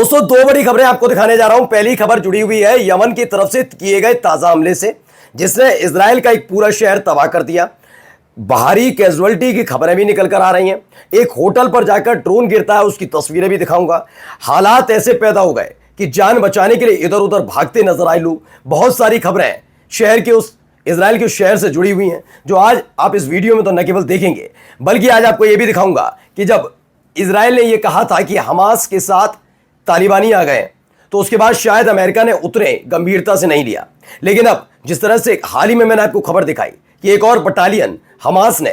दोस्तों, दो बड़ी खबरें आपको दिखाने जा रहा हूं। पहली खबर जुड़ी हुई है यमन की तरफ से किए गए ताजा हमले से, जिसने इजराइल का एक पूरा शहर तबाह कर दिया। भारी कैजुअलिटी की खबरें भी निकल कर आ रही हैं। एक होटल पर जाकर ड्रोन गिरता है, उसकी तस्वीरें भी दिखाऊंगा। हालात ऐसे पैदा हो गए कि जान बचाने के लिए इधर उधर भागते नजर आए लोग। बहुत सारी खबरें शहर के उस इजराइल के शहर से जुड़ी हुई हैं, जो आज आप इस वीडियो में तो न केवल देखेंगे, बल्कि आज आपको यह भी दिखाऊंगा कि जब इजराइल ने यह कहा था कि हमास के साथ तालिबानी आ गए, तो उसके बाद शायद अमेरिका ने उतने गंभीरता से नहीं लिया। लेकिन अब जिस तरह से हाल ही में मैंने आपको खबर दिखाई कि एक और बटालियन हमास ने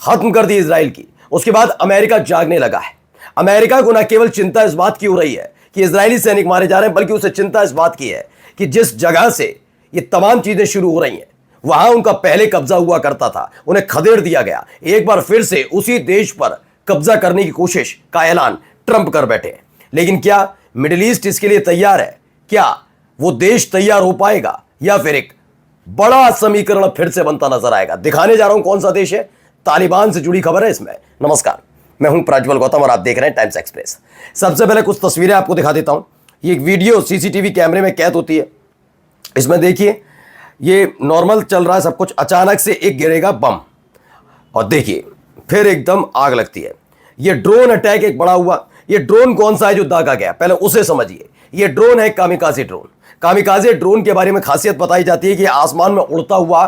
खत्म कर दी इजराइल की, उसके बाद अमेरिका जागने लगा है। अमेरिका को न केवल चिंता इस बात की हो रही है कि इजरायली सैनिक मारे जा रहे हैं, बल्कि उसे चिंता इस बात की है कि जिस जगह से ये तमाम चीजें शुरू हो रही हैं, वहां उनका पहले कब्जा हुआ करता था, उन्हें खदेड़ दिया गया। एक बार फिर से उसी देश पर कब्जा करने की कोशिश का ऐलान ट्रंप कर बैठे हैं। लेकिन क्या मिडिल ईस्ट इसके लिए तैयार है? क्या वो देश तैयार हो पाएगा, या फिर एक बड़ा समीकरण फिर से बनता नजर आएगा? दिखाने जा रहा हूं कौन सा देश है। तालिबान से जुड़ी खबर है इसमें। नमस्कार, मैं हूं प्रज्वल गौतम और आप देख रहे हैं टाइम्स एक्सप्रेस। सबसे पहले कुछ तस्वीरें आपको दिखा देता हूं। ये एक वीडियो सीसीटीवी कैमरे में कैद होती है। इसमें देखिए, ये नॉर्मल चल रहा है सब कुछ, अचानक से एक गिरेगा बम और देखिए फिर एकदम आग लगती है। ये ड्रोन अटैक एक बड़ा हुआ। ये ड्रोन कौन सा है जो दागा गया, पहले उसे समझिए। ये ड्रोन है कामिकाजे ड्रोन। कामिकाजे ड्रोन के बारे में खासियत बताई जाती है कि आसमान में उड़ता हुआ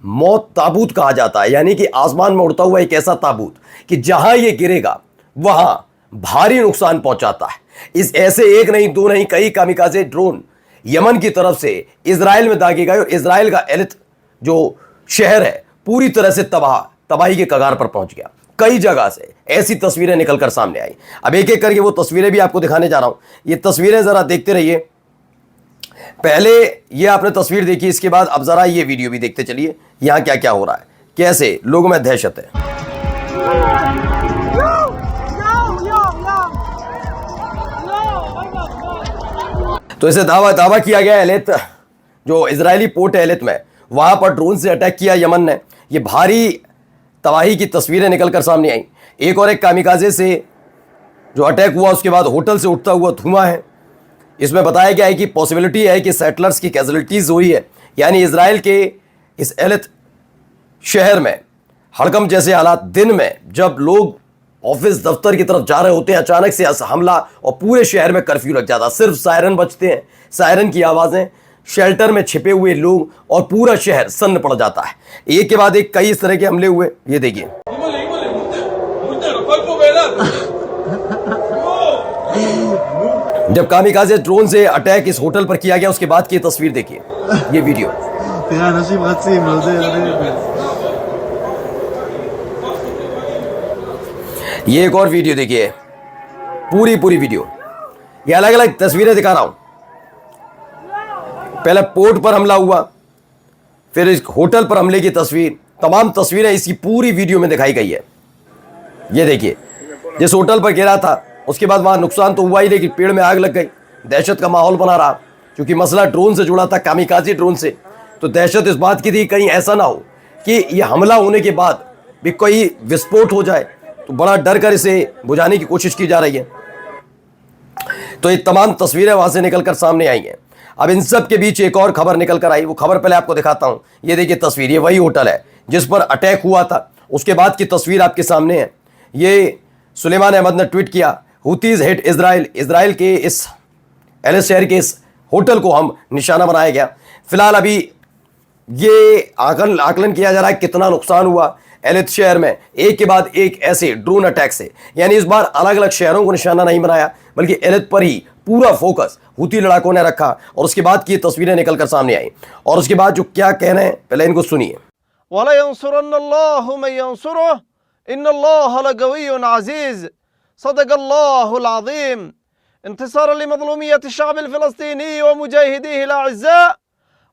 मौत ताबूत कहा जाता है, यानी कि आसमान में उड़ता हुआ एक ऐसा ताबूत कि जहां ये गिरेगा वहां भारी नुकसान पहुंचाता है। इस ऐसे एक नहीं, दो नहीं, कई कामिकाजे ड्रोन यमन की तरफ से इजराइल में दागे गए और इजराइल का एलित जो शहर है पूरी तरह से तबाही के कगार पर पहुंच गया। कई जगह से ऐसी तस्वीरें निकलकर सामने आई। अब एक एक करके वो तस्वीरें भी आपको दिखाने जा रहा हूं। ये तस्वीरें जरा देखते रहिए। पहले ये आपने तस्वीर देखी, इसके बाद अब जरा ये वीडियो भी देखते चलिए। यहां क्या क्या हो रहा है, कैसे लोगों में दहशत है। तो इसे दावा किया गया एलित, जो इजरायली पोर्ट है एलित में, वहां पर ड्रोन से अटैक किया यमन ने। ये भारी तबाही की तस्वीरें निकलकर सामने आई। एक और एक कामिकाजे से जो अटैक हुआ, उसके बाद होटल से उठता हुआ धुआं है। इसमें बताया गया है कि पॉसिबिलिटी है कि सेटलर्स की कैजुअलिटीज हुई है, यानी इजराइल के इस एलित शहर में हड़कंप जैसे हालात। दिन में जब लोग ऑफिस दफ्तर की तरफ जा रहे होते हैं, अचानक से हमला और पूरे शहर में कर्फ्यू लग जाता। सिर्फ सायरन बजते हैं, सायरन की आवाजें, शेल्टर में छिपे हुए लोग और पूरा शहर सन्न पड़ जाता है। एक के बाद एक कई इस तरह के हमले हुए। ये देखिए, जब कामिकाजे ड्रोन से अटैक इस होटल पर किया गया, उसके बाद की तस्वीर देखिए, ये वीडियो। ये एक और वीडियो देखिए, पूरी वीडियो। ये अलग अलग तस्वीरें दिखा रहा हूं। पहले पोर्ट पर हमला हुआ, फिर इस होटल पर हमले की तस्वीर, तमाम तस्वीरें इसकी पूरी वीडियो में दिखाई गई है। ये देखिए, जिस होटल पर गिरा था, उसके बाद वहां नुकसान तो हुआ ही, लेकिन पेड़ में आग लग गई। दहशत का माहौल बना रहा, क्योंकि मसला ड्रोन से जुड़ा था, कामिकाजे ड्रोन से। तो दहशत इस बात की थी कहीं ऐसा ना हो कि ये हमला होने के बाद भी कोई विस्फोट हो जाए, तो बड़ा डर कर इसे बुझाने की कोशिश की जा रही है। तो ये तमाम तस्वीरें वहां से निकलकर सामने आई हैं। अब इन सब के बीच एक और खबर निकल कर आई। वो खबर पहले आपको दिखाता हूं। ये देखिए तस्वीर, ये वही होटल है जिस पर अटैक हुआ था। उसके बाद की तस्वीर आपके सामने है। ये सुलेमान अहमद ने ट्वीट किया, हुतीज हिट इजराइल। इजराइल के इस एलित शहर के इस होटल को हम निशाना बनाया गया। फिलहाल अभी ये आकलन किया जा रहा है कितना नुकसान हुआ एलित शहर में, एक के बाद एक ऐसे ड्रोन अटैक से। यानी इस बार अलग अलग शहरों को निशाना नहीं बनाया, बल्कि एलित पर ही पूरा फोकस हुती लड़ाकों ने रखा। और उसके बाद की तस्वीरें निकलकर सामने आई, और उसके बाद जो क्या कह रहे हैं पहले इनको सुनिए। वला यंसुरन्नल्लाहु मन यंसुरुहु इन्नल्लाह लक़विय्युन अज़ीज़ सदक़ल्लाहुल अज़ीम। इंतिसारन लिमज़लूमियत अश-शअब अल-फ़लस्तीनी व मुजाहिदीहि अल-अअज़्ज़ा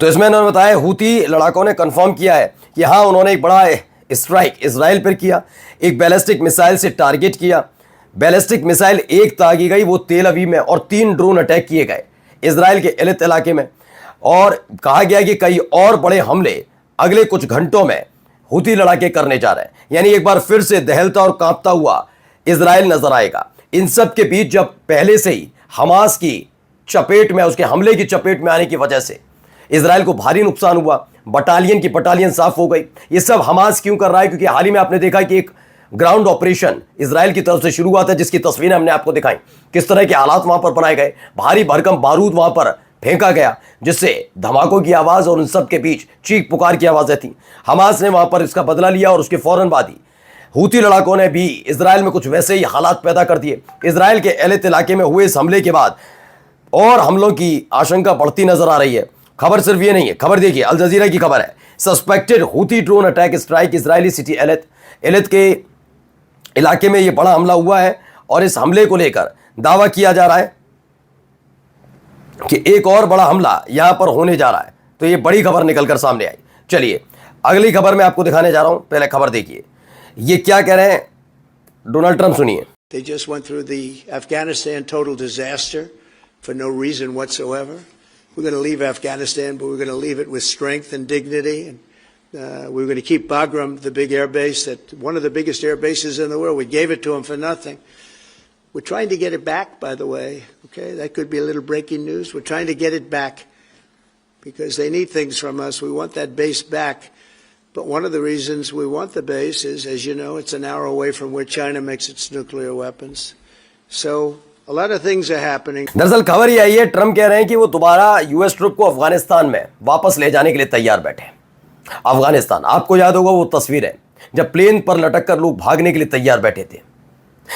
तो इसमें उन्होंने बताया हूती लड़ाकों ने कंफर्म किया है कि हाँ उन्होंने एक बड़ा स्ट्राइक इसराइल पर किया, एक बैलिस्टिक मिसाइल से टारगेट किया। बैलिस्टिक मिसाइल एक दागी गई वो तेल अवीव में, और 3 ड्रोन अटैक किए गए इसराइल के एलित इलाके में। और कहा गया कि कई और बड़े हमले अगले कुछ घंटों में हूती लड़ाके करने जा रहे हैं। यानी एक बार फिर से दहलता और कांपता हुआ इसराइल नजर आएगा। इन सब के बीच जब पहले से ही हमास की चपेट में, उसके हमले की चपेट में आने की वजह से इसराइल को भारी नुकसान हुआ, बटालियन की बटालियन साफ हो गई। ये सब हमास क्यों कर रहा है? क्योंकि हाल ही में आपने देखा कि एक ग्राउंड ऑपरेशन इसराइल की तरफ से शुरू हुआ था, जिसकी तस्वीरें हमने आपको दिखाई। किस तरह के हालात वहां पर बनाए गए, भारी भरकम बारूद वहां पर फेंका गया, जिससे धमाकों की आवाज और उन सब के बीच चीख पुकार की आवाजें थी। हमास ने वहां पर इसका बदला लिया और उसके फौरन बाद ही हूती लड़ाकों ने भी इसराइल में कुछ वैसे ही हालात पैदा कर दिए। इसराइल के एलित इलाके में हुए इस हमले के बाद और हमलों की आशंका बढ़ती नजर आ रही है। खबर सिर्फ ये नहीं है, खबर देखिए, अल जजीरा की खबर है, suspected Houthi drone attack strike Israeli city Eilat के इलाके में यह बड़ा हमला हुआ है। और इस हमले को लेकर दावा किया जा रहा है कि एक और बड़ा हमला यहां पर होने जा रहा है। तो यह बड़ी खबर निकलकर सामने आई। चलिए अगली खबर मैं आपको दिखाने जा रहा हूं, पहले खबर देखिए ये क्या कह रहे हैं डोनाल्ड ट्रंप, सुनिए। They just went through the Afghanistan total disaster for no reason whatsoever. We're going to leave Afghanistan, but we're going to leave it with strength and dignity. And we're going to keep Bagram, the big air base, that one of the biggest air bases in the world. We gave it to them for nothing. We're trying to get it back, by the way. Okay, that could be a little breaking news. We're trying to get it back because they need things from us. We want that base back. But one of the reasons we want the base is, as you know, it's an hour away from where China makes its nuclear weapons. So a lot of things are happening. दरअसल खबर ये आई है, Trump कह रहे हैं कि वो दोबारा यूएस ट्रुप को अफगानिस्तान में वापस ले जाने के लिए तैयार बैठे हैं। अफगानिस्तान, आपको याद होगा वो तस्वीर है जब प्लेन पर लटक कर लोग भागने के लिए तैयार बैठे थे।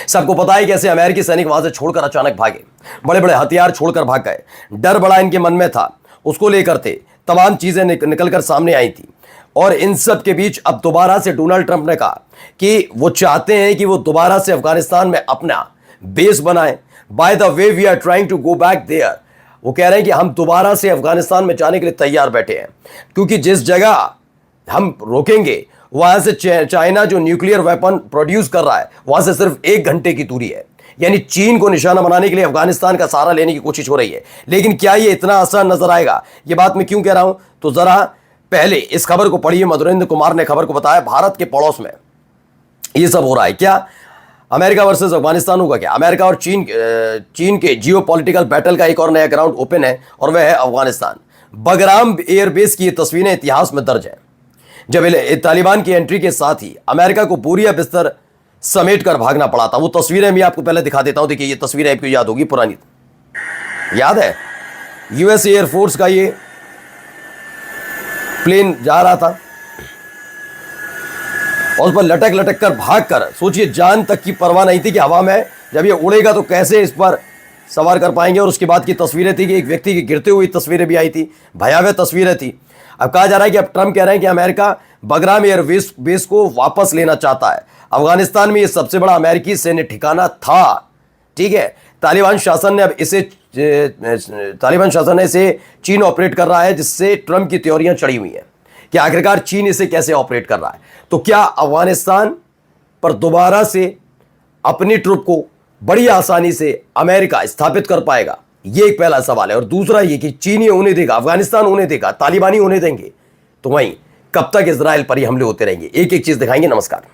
सबको पता है कैसे अमेरिकी सैनिक वहां से छोड़कर अचानक भागे, बड़े बड़े हथियार छोड़कर भाग गए। डर बड़ा इनके मन में था, उसको लेकर थे, तमाम चीजें निकलकर सामने आई थी। और इन सब के बीच अब दोबारा से डोनाल्ड ट्रंप ने कहा कि वो चाहते हैं कि वो दोबारा से अफगानिस्तान में अपना बेस बनाएं। By the way we are trying to go back there. वो कह रहे हैं कि हम दोबारा से अफगानिस्तान में जाने के लिए तैयार बैठे हैं, क्योंकि जिस जगह हम रोकेंगे वहां से चाइना जो न्यूक्लियर वेपन प्रोड्यूस कर रहा है वहां से सिर्फ 1 घंटे की दूरी है। यानी चीन को निशाना बनाने के लिए अफगानिस्तान का सहारा लेने की कोशिश हो रही है। लेकिन क्या ये इतना आसान नजर आएगा? ये बात मैं क्यों कह रहा हूं, तो जरा पहले इस खबर को पढ़िए। मधुरेंद्र कुमार ने खबर को बताया, भारत के पड़ोस में ये सब हो रहा है। क्या अमेरिका वर्सेस अफगानिस्तान होगा? क्या अमेरिका और चीन के जियो पॉलिटिकल बैटल का एक और नया ग्राउंड ओपन है, और वह है अफगानिस्तान। बगराम एयरबेस की ये तस्वीरें इतिहास में दर्ज है, जब तालिबान की एंट्री के साथ ही अमेरिका को बोरिया बिस्तर समेट कर भागना पड़ा था। वो तस्वीरें मैं आपको पहले दिखा देता हूं। देखिए ये तस्वीरें आपको याद होगी, पुरानी याद है, यूएस एयरफोर्स का ये प्लेन जा रहा था और उस पर लटक लटक कर भाग कर, सोचिए जान तक की परवाह नहीं थी कि हवा में जब ये उड़ेगा तो कैसे इस पर सवार कर पाएंगे। और उसके बाद की तस्वीरें थी कि एक व्यक्ति की गिरते हुई तस्वीरें भी आई थी, भयावह तस्वीरें थी। अब कहा जा रहा है कि अब ट्रंप कह रहे हैं कि अमेरिका बगराम एयरबेस को वापस लेना चाहता है। अफगानिस्तान में ये सबसे बड़ा अमेरिकी सैन्य ठिकाना था, ठीक है। तालिबान शासन ने इसे चीन ऑपरेट कर रहा है, जिससे ट्रंप की त्योरियां चढ़ी हुई हैं कि आखिरकार चीन इसे कैसे ऑपरेट कर रहा है। तो क्या अफगानिस्तान पर दोबारा से अपनी ट्रुप को बड़ी आसानी से अमेरिका स्थापित कर पाएगा? ये एक पहला सवाल है। और दूसरा ये कि चीनी होने देगा, अफगानिस्तान होने देगा, तालिबानी होने देंगे, तो वहीं कब तक इजराइल पर ही हमले होते रहेंगे? एक एक चीज दिखाएंगे। नमस्कार।